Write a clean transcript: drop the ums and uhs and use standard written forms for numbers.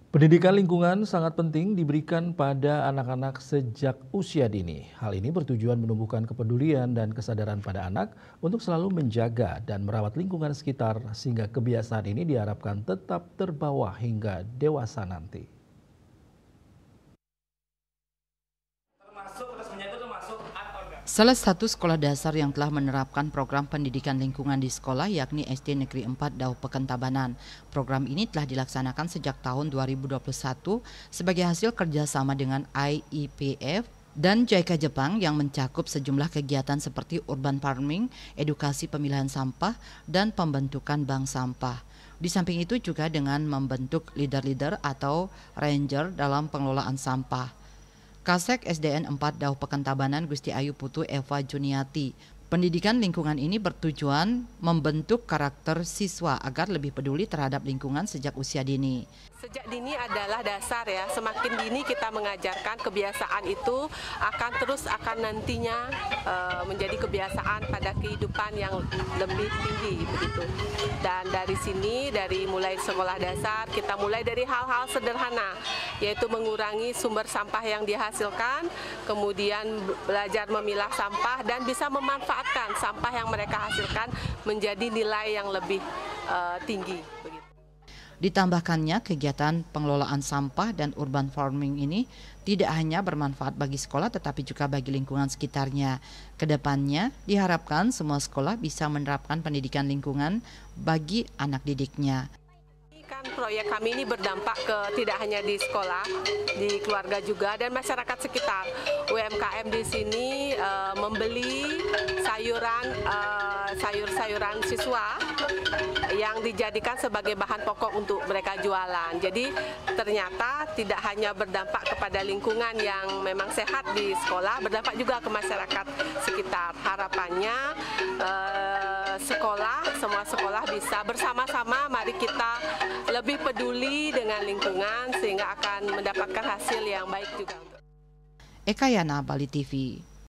Pendidikan lingkungan sangat penting diberikan pada anak-anak sejak usia dini. Hal ini bertujuan menumbuhkan kepedulian dan kesadaran pada anak untuk selalu menjaga dan merawat lingkungan sekitar sehingga kebiasaan ini diharapkan tetap terbawa hingga dewasa nanti. Salah satu sekolah dasar yang telah menerapkan program pendidikan lingkungan di sekolah yakni SD Negeri 4 Dauh Pekantabanan. Program ini telah dilaksanakan sejak tahun 2021 sebagai hasil kerjasama dengan IEPF dan JICA Jepang yang mencakup sejumlah kegiatan seperti urban farming, edukasi pemilahan sampah, dan pembentukan bank sampah. Di samping itu juga dengan membentuk leader-leader atau ranger dalam pengelolaan sampah. Kasek SDN 4 Dauh Pekantabanan Gusti Ayu Putu Eva Juniati. Pendidikan lingkungan ini bertujuan membentuk karakter siswa agar lebih peduli terhadap lingkungan sejak usia dini. Sejak dini adalah dasar ya, semakin dini kita mengajarkan kebiasaan itu akan nantinya menjadi kebiasaan pada kehidupan yang lebih tinggi begitu. Dan dari sini, dari mulai sekolah dasar, kita mulai dari hal-hal sederhana, yaitu mengurangi sumber sampah yang dihasilkan, kemudian belajar memilah sampah dan bisa memanfaatkan sampah yang mereka hasilkan menjadi nilai yang lebih tinggi. Begitu. Ditambahkannya, kegiatan pengelolaan sampah dan urban farming ini tidak hanya bermanfaat bagi sekolah tetapi juga bagi lingkungan sekitarnya. Kedepannya diharapkan semua sekolah bisa menerapkan pendidikan lingkungan bagi anak didiknya. Proyek kami ini berdampak ke tidak hanya di sekolah, di keluarga juga dan masyarakat sekitar. UMKM di sini membeli sayur-sayuran siswa yang dijadikan sebagai bahan pokok untuk mereka jualan. Jadi ternyata tidak hanya berdampak kepada lingkungan yang memang sehat di sekolah, berdampak juga ke masyarakat sekitar. Harapannya semua sekolah bisa bersama-sama, mari kita lebih peduli dengan lingkungan sehingga akan mendapatkan hasil yang baik juga. Eka Yana, Bali TV.